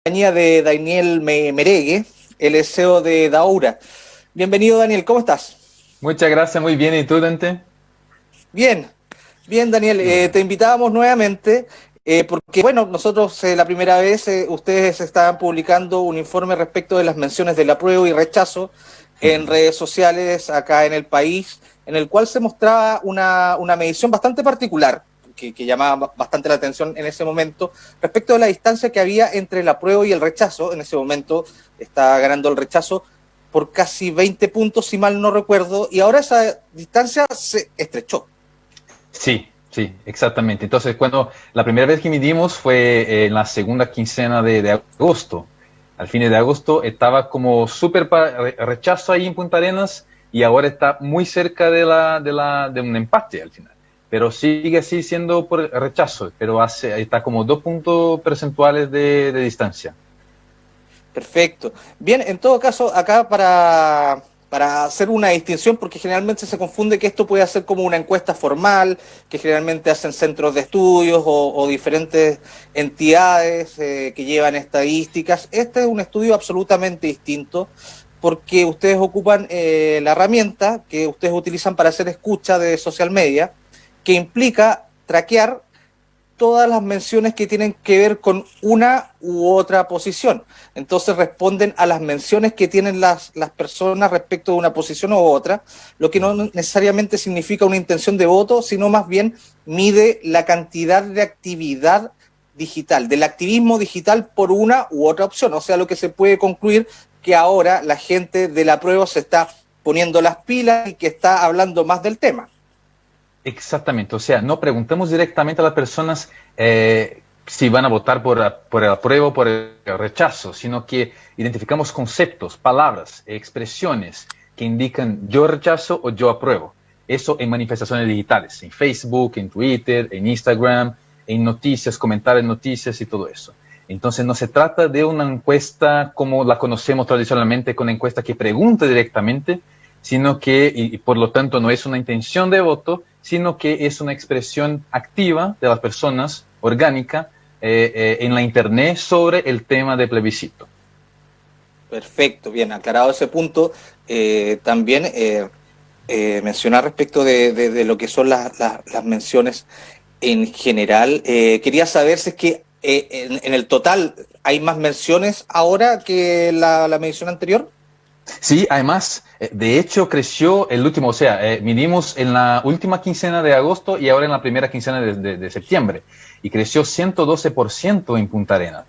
compañía de Daniel Meregue, el CEO de Daura. Bienvenido, Daniel, ¿cómo estás? Muchas gracias, muy bien. ¿Y tú, Dante? Bien, bien, Daniel, Qué bueno. te invitábamos nuevamente porque, bueno, nosotros la primera vez ustedes estaban publicando un informe respecto de las menciones del apruebo y rechazo en redes sociales acá en el país, en el cual se mostraba una medición bastante particular, que llamaba bastante la atención en ese momento, respecto de la distancia que había entre el apruebo y el rechazo. En ese momento estaba ganando el rechazo por casi 20 puntos, si mal no recuerdo, y ahora esa distancia se estrechó. Sí, sí, exactamente. Entonces, cuando la primera vez que midimos fue en la segunda quincena de agosto. Al fin de agosto estaba como súper rechazo ahí en Punta Arenas y ahora está muy cerca de un empate al final. Pero sigue así siendo por rechazo, pero está como 2 puntos percentuales de distancia. Perfecto. Bien, en todo caso, acá para hacer una distinción, porque generalmente se confunde que esto puede ser como una encuesta formal, que generalmente hacen centros de estudios o diferentes entidades que llevan estadísticas. Este es un estudio absolutamente distinto, porque ustedes ocupan la herramienta que ustedes utilizan para hacer escucha de social media, que implica traquear todas las menciones que tienen que ver con una u otra posición. Entonces responden a las menciones que tienen las personas respecto de una posición u otra, lo que no necesariamente significa una intención de voto, sino más bien mide la cantidad de actividad digital, del activismo digital por una u otra opción. O sea, lo que se puede concluir que ahora la gente de la prueba se está poniendo las pilas y que está hablando más del tema. Exactamente, o sea, no preguntamos directamente a las personas si van a votar por el apruebo o por el rechazo, sino que identificamos conceptos, palabras, expresiones que indican yo rechazo o yo apruebo. Eso en manifestaciones digitales, en Facebook, en Twitter, en Instagram, en noticias, comentar en noticias y todo eso. Entonces no se trata de una encuesta como la conocemos tradicionalmente, con una encuesta que pregunta directamente, sino que, y por lo tanto no es una intención de voto, sino que es una expresión activa de las personas, orgánica, en la Internet sobre el tema de plebiscito. Perfecto, bien, aclarado ese punto, también mencionar respecto de lo que son las menciones en general. Quería saber si es que en el total hay más menciones ahora que la mención anterior. Sí, además, de hecho, creció el último, o sea, vinimos en la última quincena de agosto y ahora en la primera quincena de septiembre, y creció 112% en Punta Arenas.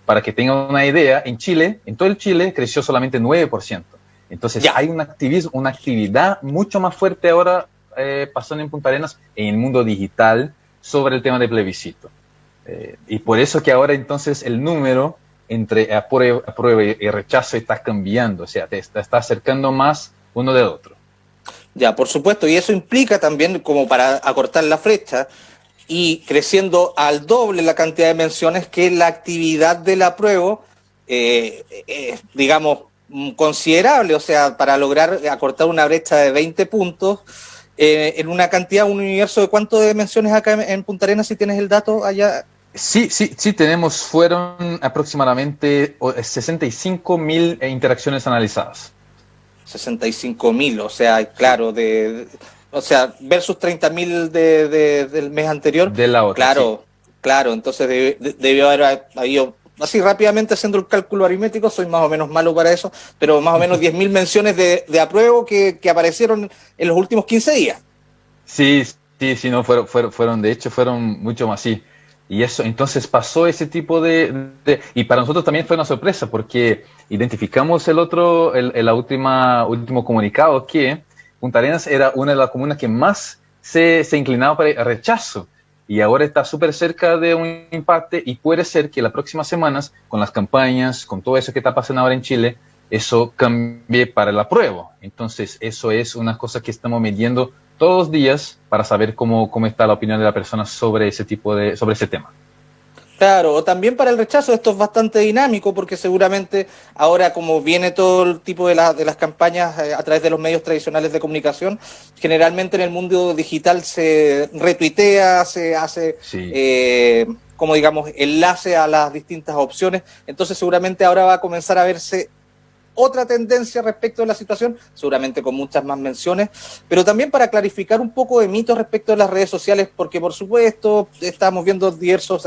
Para que tengan una idea, en Chile, en todo el Chile, creció solamente 9%. Entonces, Ya, hay un activismo, una actividad mucho más fuerte ahora pasando en Punta Arenas en el mundo digital sobre el tema de plebiscito. Y por eso que ahora entonces el número entre aprueba y rechazo está cambiando, o sea, te está acercando más uno del otro. ya, por supuesto, y eso implica también, como para acortar la flecha, y creciendo al doble la cantidad de menciones, que la actividad del apruebo, digamos, considerable, o sea, para lograr acortar una brecha de 20 puntos, en una cantidad, un universo de cuánto de menciones acá en Punta Arenas, si tienes el dato allá. Sí, sí, sí, fueron aproximadamente 65.000 interacciones analizadas. 65.000, o sea, Sí, claro, o sea, versus 30.000 del mes anterior, de la otra, sí. claro, claro, entonces debió haber habido, así rápidamente haciendo el cálculo aritmético, soy más o menos malo para eso, pero más o menos 10.000 menciones de apruebo que aparecieron en los últimos 15 días. Sí, sí, sí, no, de hecho, fueron mucho más, sí. Y eso, entonces pasó ese tipo y para nosotros también fue una sorpresa, porque identificamos último comunicado que Punta Arenas era una de las comunas que más se inclinaba para el rechazo. Y ahora está súper cerca de un empate y puede ser que las próximas semanas, con las campañas, con todo eso que está pasando ahora en Chile, eso cambie para el apruebo. Entonces, eso es una cosa que estamos midiendo todos los días para saber cómo está la opinión de la persona sobre ese tema. Claro, o también para el rechazo esto es bastante dinámico porque seguramente ahora como viene todo el tipo de las campañas a través de los medios tradicionales de comunicación, generalmente en el mundo digital se retuitea, se hace Sí. como digamos enlace a las distintas opciones, entonces seguramente ahora va a comenzar a verse otra tendencia respecto de la situación, seguramente con muchas más menciones, pero también para clarificar un poco de mitos respecto de las redes sociales, porque por supuesto estamos viendo diversos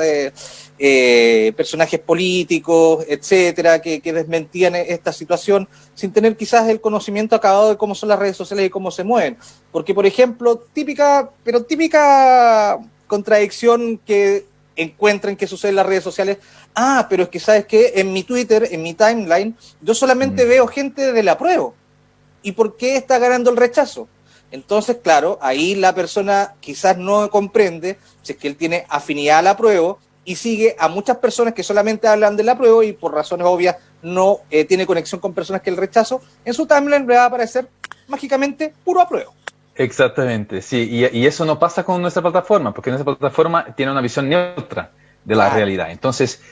personajes políticos, etcétera, que desmentían esta situación sin tener quizás el conocimiento acabado de cómo son las redes sociales y cómo se mueven. Porque, por ejemplo, típica contradicción que encuentran que sucede en las redes sociales. Ah, pero es que sabes que en mi Twitter, en mi timeline, yo solamente veo gente del apruebo. ¿Y por qué está ganando el rechazo? Entonces, claro, ahí la persona quizás no comprende si es que él tiene afinidad al apruebo y sigue a muchas personas que solamente hablan del apruebo y por razones obvias no tiene conexión con personas que el rechazo. En su timeline le va a aparecer mágicamente puro apruebo. Exactamente, sí, y eso no pasa con nuestra plataforma, porque nuestra plataforma tiene una visión neutra de la realidad. Entonces,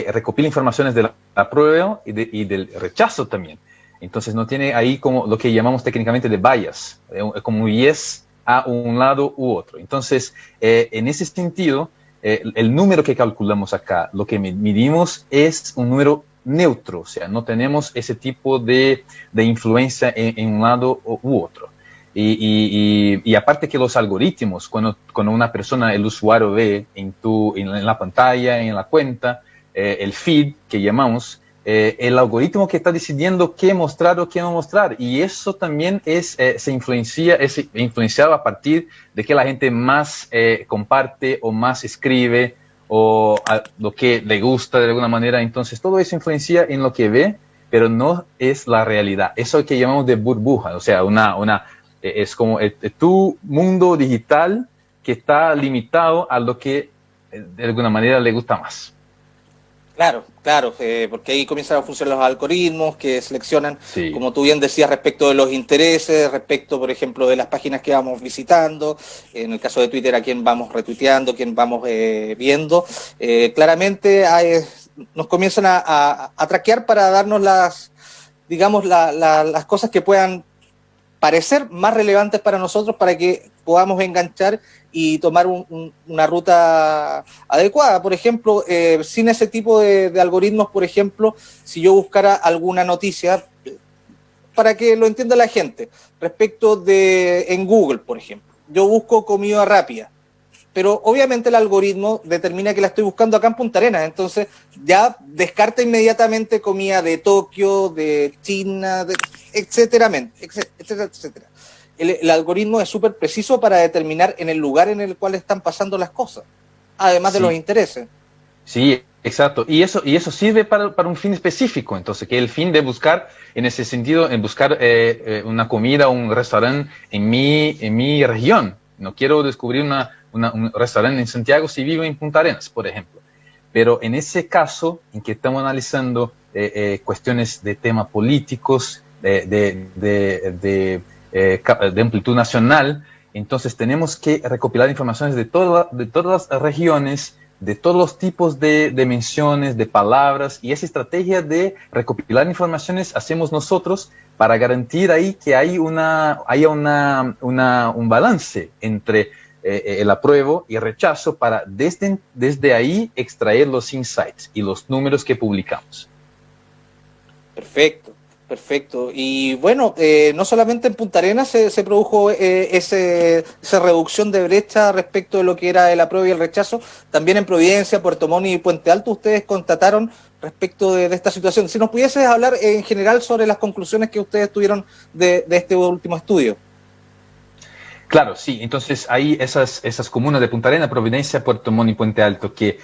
recopila informaciones del apruebo y del rechazo también. Entonces, no tiene ahí como lo que llamamos técnicamente de bias, como yes a un lado u otro. Entonces, en ese sentido, el número que calculamos acá, lo que medimos es un número neutro, o sea, no tenemos ese tipo de influencia en un lado u otro. Y aparte que los algoritmos, cuando una persona, el usuario ve en la pantalla, en la cuenta, el feed que llamamos, el algoritmo que está decidiendo qué mostrar o qué no mostrar. Y eso también es influenciado a partir de que la gente más comparte o más escribe o lo que le gusta de alguna manera. Entonces todo eso influencia en lo que ve, pero no es la realidad. Eso es lo que llamamos de burbuja, o sea, es como tu mundo digital que está limitado a lo que de alguna manera le gusta más. Claro, claro, porque ahí comienzan a funcionar los algoritmos que seleccionan, Sí. como tú bien decías, respecto de los intereses, respecto, por ejemplo, de las páginas que vamos visitando, en el caso de Twitter, a quién vamos retuiteando, quién vamos viendo. Claramente nos comienzan a traquear para darnos las cosas que puedan parecer más relevantes para nosotros para que podamos enganchar y tomar una ruta adecuada. Por ejemplo, sin ese tipo de algoritmos, por ejemplo, si yo buscara alguna noticia, para que lo entienda la gente, respecto en Google, por ejemplo, yo busco comida rápida, pero obviamente el algoritmo determina que la estoy buscando acá en Punta Arenas, entonces ya descarta inmediatamente comida de Tokio, de China, etcétera, etcétera, etcétera. El algoritmo es súper preciso para determinar en el lugar en el cual están pasando las cosas, además de los intereses. Sí, exacto. Y eso sirve para un fin específico. Entonces, que el fin de buscar, en ese sentido, en buscar una comida o un restaurante en mi región. No quiero descubrir un restaurante en Santiago si vivo en Punta Arenas, por ejemplo. Pero en ese caso, en que estamos analizando cuestiones de temas políticos, de amplitud nacional, entonces tenemos que recopilar informaciones de todas las regiones, de todos los tipos de menciones, de palabras, y esa estrategia de recopilar informaciones hacemos nosotros para garantir ahí que haya un balance entre el apruebo y el rechazo para desde ahí extraer los insights y los números que publicamos. Perfecto. Perfecto. Y bueno, no solamente en Punta Arenas se produjo esa reducción de brecha respecto de lo que era el apruebo y el rechazo, también en Providencia, Puerto Montt y Puente Alto ustedes constataron respecto de esta situación. Si nos pudieses hablar en general sobre las conclusiones que ustedes tuvieron de este último estudio. Claro, sí. Entonces hay esas comunas de Punta Arenas, Providencia, Puerto Montt y Puente Alto que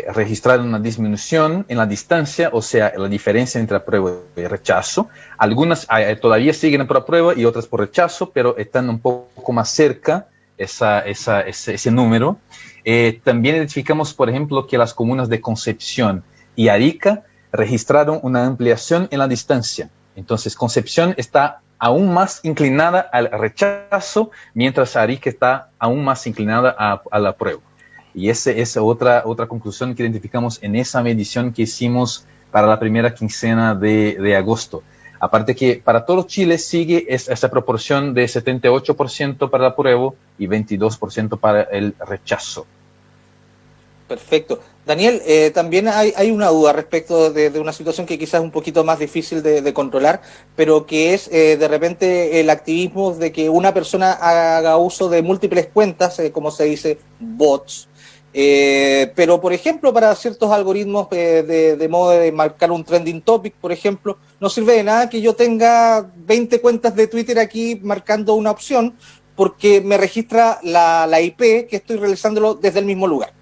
registraron una disminución en la distancia, o sea, la diferencia entre apruebo y rechazo. Algunas todavía siguen por apruebo y otras por rechazo, pero están un poco más cerca ese número. También identificamos, por ejemplo, que las comunas de Concepción y Arica registraron una ampliación en la distancia. Entonces, Concepción está aún más inclinada al rechazo, mientras Arica está aún más inclinada al apruebo. Y esa es otra conclusión que identificamos en esa medición que hicimos para la primera quincena de agosto. Aparte que para todo Chile sigue esa proporción de 78% para el apruebo y 22% para el rechazo. Perfecto. Daniel, también hay una duda respecto de una situación que quizás es un poquito más difícil de controlar, pero que es de repente el activismo de que una persona haga uso de múltiples cuentas, como se dice, bots. Pero, por ejemplo, para ciertos algoritmos de modo de marcar un trending topic, por ejemplo, no sirve de nada que yo tenga 20 cuentas de Twitter aquí marcando una opción, porque me registra la IP que estoy realizándolo desde el mismo lugar.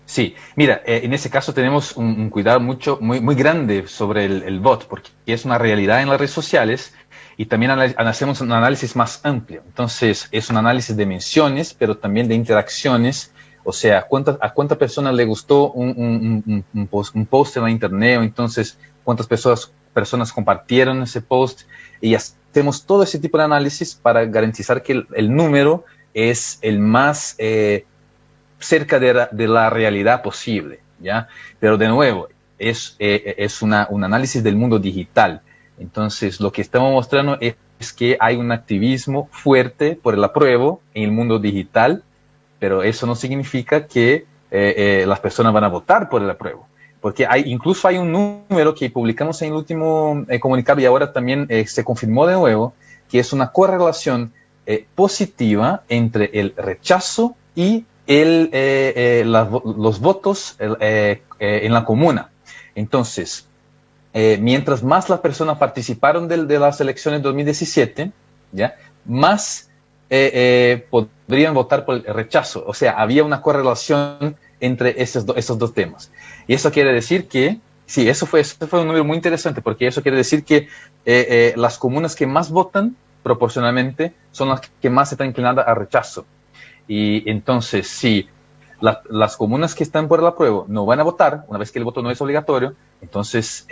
Sí, mira, en ese caso tenemos un cuidado muy grande sobre el bot, porque es una realidad en las redes sociales y también hacemos un análisis más amplio. Entonces, es un análisis de menciones, pero también de interacciones, o sea, a cuántas personas le gustó un post en la internet, o entonces cuántas personas compartieron ese post, y hacemos todo ese tipo de análisis para garantizar que el número es el más cerca de la realidad posible, ¿ya? Pero de nuevo, es un análisis del mundo digital. Entonces, lo que estamos mostrando es que hay un activismo fuerte por el apruebo en el mundo digital, pero eso no significa que las personas van a votar por el apruebo. Porque incluso hay un número que publicamos en el último comunicado y ahora también se confirmó de nuevo, que es una correlación positiva entre el rechazo y los votos en la comuna. Entonces, mientras más las personas participaron de las elecciones de 2017, ¿ya? Más podrían votar por el rechazo. O sea, había una correlación entre esos dos temas. Y eso quiere decir que, sí, eso fue un número muy interesante, porque eso quiere decir que las comunas que más votan proporcionalmente son las que más están inclinadas al rechazo. Y entonces, si las comunas que están por el apruebo no van a votar, una vez que el voto no es obligatorio, entonces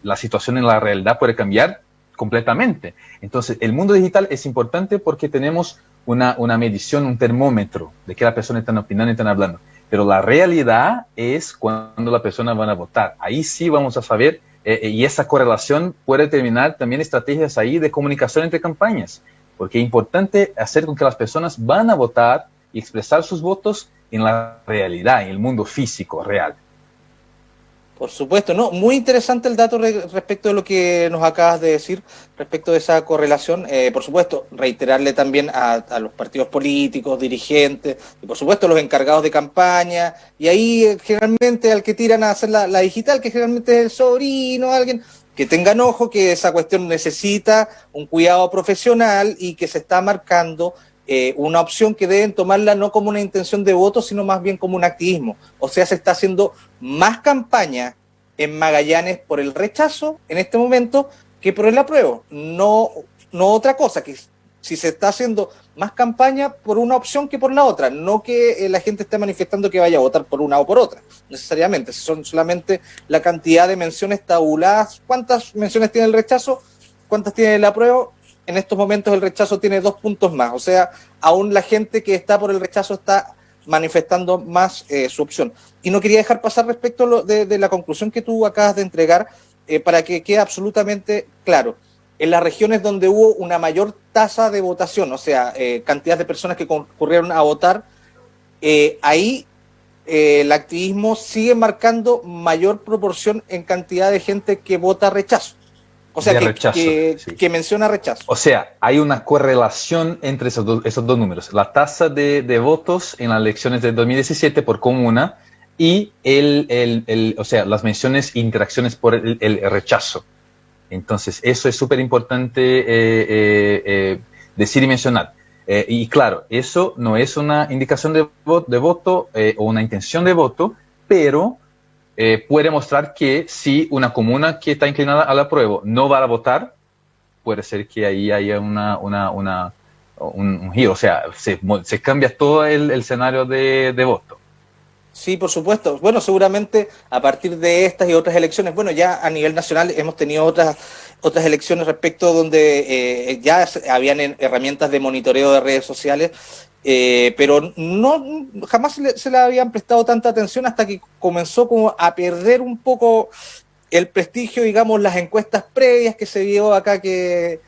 la situación en la realidad puede cambiar completamente. Entonces, el mundo digital es importante porque tenemos una medición, un termómetro de que la persona está opinando y están hablando. Pero la realidad es cuando la persona van a votar. Ahí sí vamos a saber, y esa correlación puede determinar también estrategias ahí de comunicación entre campañas. Porque es importante hacer con que las personas van a votar y expresar sus votos en la realidad, en el mundo físico, real. Por supuesto, ¿no? Muy interesante el dato respecto de lo que nos acabas de decir, respecto de esa correlación. Por supuesto, reiterarle también a los partidos políticos, dirigentes, y por supuesto los encargados de campaña, y ahí generalmente al que tiran a hacer la digital, que generalmente es el sobrino, alguien, que tengan ojo que esa cuestión necesita un cuidado profesional y que se está marcando una opción que deben tomarla no como una intención de voto, sino más bien como un activismo. O sea, se está haciendo más campaña en Magallanes por el rechazo en este momento que por el apruebo. No otra cosa, que si se está haciendo más campaña por una opción que por la otra, no que la gente esté manifestando que vaya a votar por una o por otra, necesariamente. Son solamente la cantidad de menciones tabuladas. ¿Cuántas menciones tiene el rechazo? ¿Cuántas tiene el apruebo? En estos momentos el rechazo tiene 2 puntos más, o sea, aún la gente que está por el rechazo está manifestando más su opción. Y no quería dejar pasar respecto de la conclusión que tú acabas de entregar, para que quede absolutamente claro. En las regiones donde hubo una mayor tasa de votación, o sea, cantidad de personas que concurrieron a votar, ahí el activismo sigue marcando mayor proporción en cantidad de gente que vota rechazo. O sea, que menciona rechazo. O sea, hay una correlación entre esos dos números. La tasa de votos en las elecciones de 2017 por comuna y o sea, las menciones e interacciones por el rechazo. Entonces, eso es súper importante decir y mencionar. Y claro, eso no es una indicación de voto o una intención de voto, pero puede mostrar que si una comuna que está inclinada al apruebo no va a votar, puede ser que ahí haya un giro, o sea, se cambia todo el escenario de voto. Sí, por supuesto. Bueno, seguramente a partir de estas y otras elecciones, bueno, ya a nivel nacional hemos tenido otras elecciones respecto donde ya habían herramientas de monitoreo de redes sociales, pero no, jamás se le habían prestado tanta atención hasta que comenzó como a perder un poco el prestigio, digamos, las encuestas previas que se vio acá que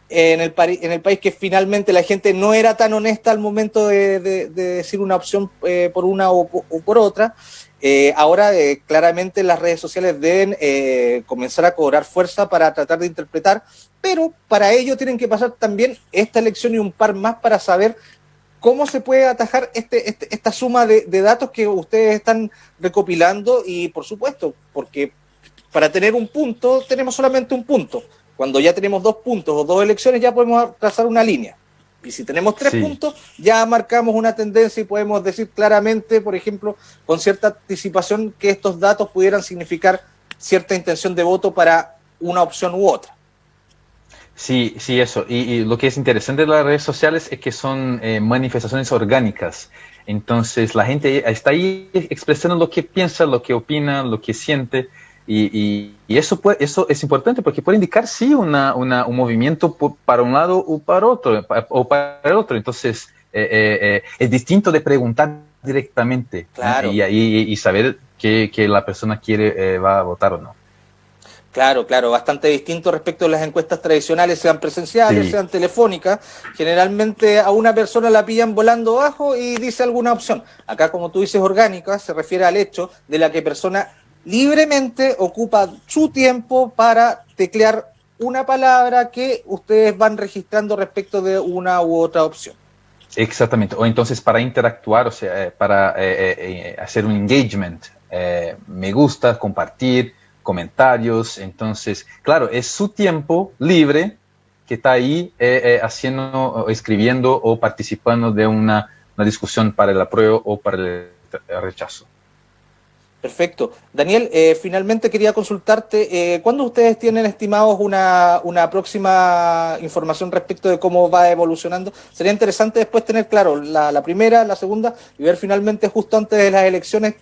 en el país, que finalmente la gente no era tan honesta al momento de decir una opción por una o por otra. Ahora claramente las redes sociales deben comenzar a cobrar fuerza para tratar de interpretar, pero para ello tienen que pasar también esta elección y un par más para saber cómo se puede atajar esta suma de datos que ustedes están recopilando. Y por supuesto, porque para tener un punto tenemos solamente un punto. Cuando ya tenemos 2 puntos o 2 elecciones ya podemos trazar una línea. Y si tenemos 3 puntos, ya marcamos una tendencia y podemos decir claramente, por ejemplo, con cierta anticipación, que estos datos pudieran significar cierta intención de voto para una opción u otra. Sí, sí, eso. Y lo que es interesante de las redes sociales es que son manifestaciones orgánicas. Entonces la gente está ahí expresando lo que piensa, lo que opina, lo que siente. Y eso es importante porque puede indicar, sí, un movimiento para un lado o para el otro. Entonces, es distinto de preguntar directamente, claro. y saber que la persona va a votar o no. Claro, bastante distinto respecto a las encuestas tradicionales, sean presenciales, Sí. sean telefónicas. Generalmente a una persona la pillan volando bajo y dice alguna opción. Acá, como tú dices, orgánica, se refiere al hecho de la que persona libremente ocupa su tiempo para teclear una palabra que ustedes van registrando respecto de una u otra opción. Exactamente, o entonces para interactuar, o sea, para hacer un engagement, me gusta, compartir, comentarios. Entonces, claro, es su tiempo libre que está ahí haciendo, escribiendo o participando de una discusión para el apruebo o para el rechazo. Perfecto. Daniel, finalmente quería consultarte, ¿cuándo ustedes tienen estimados una próxima información respecto de cómo va evolucionando? Sería interesante después tener claro la primera, la segunda, y ver finalmente justo antes de las elecciones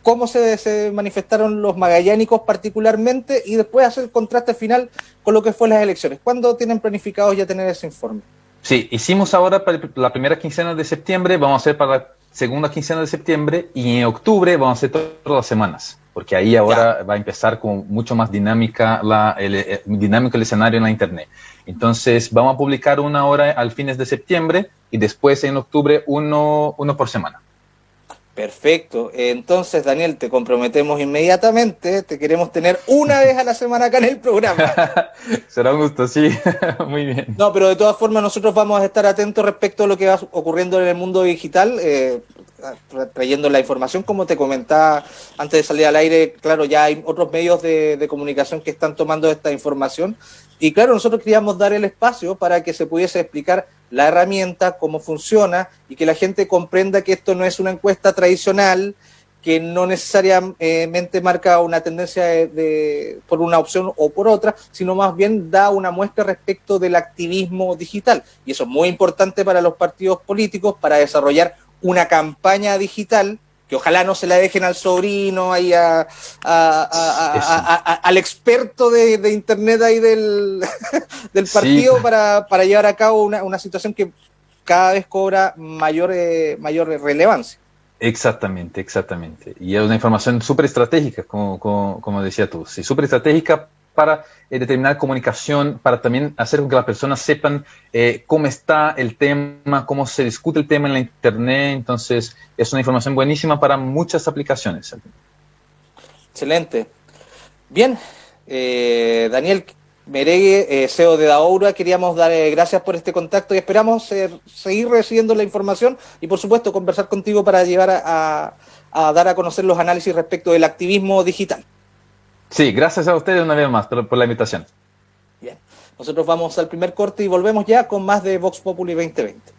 cómo se manifestaron los magallánicos particularmente, y después hacer el contraste final con lo que fue las elecciones. ¿Cuándo tienen planificados ya tener ese informe? Sí, hicimos ahora para la primera quincena de septiembre, vamos a hacer para la segunda quincena de septiembre, y en octubre vamos a hacer todas las semanas, porque ahí ahora va a empezar con mucho más dinámica dinámico el escenario en la internet. Entonces vamos a publicar una hora al fines de septiembre y después en octubre uno por semana. Perfecto. Entonces, Daniel, te comprometemos inmediatamente. Te queremos tener una vez a la semana acá en el programa. Será un gusto, sí. Muy bien. No, pero de todas formas nosotros vamos a estar atentos respecto a lo que va ocurriendo en el mundo digital, trayendo la información, como te comentaba antes de salir al aire. Claro, ya hay otros medios de comunicación que están tomando esta información. Y claro, nosotros queríamos dar el espacio para que se pudiese explicar la herramienta, cómo funciona, y que la gente comprenda que esto no es una encuesta tradicional, que no necesariamente marca una tendencia por una opción o por otra, sino más bien da una muestra respecto del activismo digital. Y eso es muy importante para los partidos políticos, para desarrollar una campaña digital, que ojalá no se la dejen al sobrino, ahí al experto de internet ahí del partido, sí, para llevar a cabo una situación que cada vez cobra mayor relevancia. Exactamente. Y es una información súper estratégica, como decía tú, sí, súper estratégica para determinar comunicación, para también hacer con que las personas sepan cómo está el tema, cómo se discute el tema en la internet. Entonces, es una información buenísima para muchas aplicaciones. Excelente. Bien, Daniel Meregue, CEO de Daoura, queríamos dar gracias por este contacto y esperamos seguir recibiendo la información y, por supuesto, conversar contigo para llevar a dar a conocer los análisis respecto del activismo digital. Sí, gracias a ustedes una vez más por la invitación. Bien, nosotros vamos al primer corte y volvemos ya con más de Vox Populi 2020.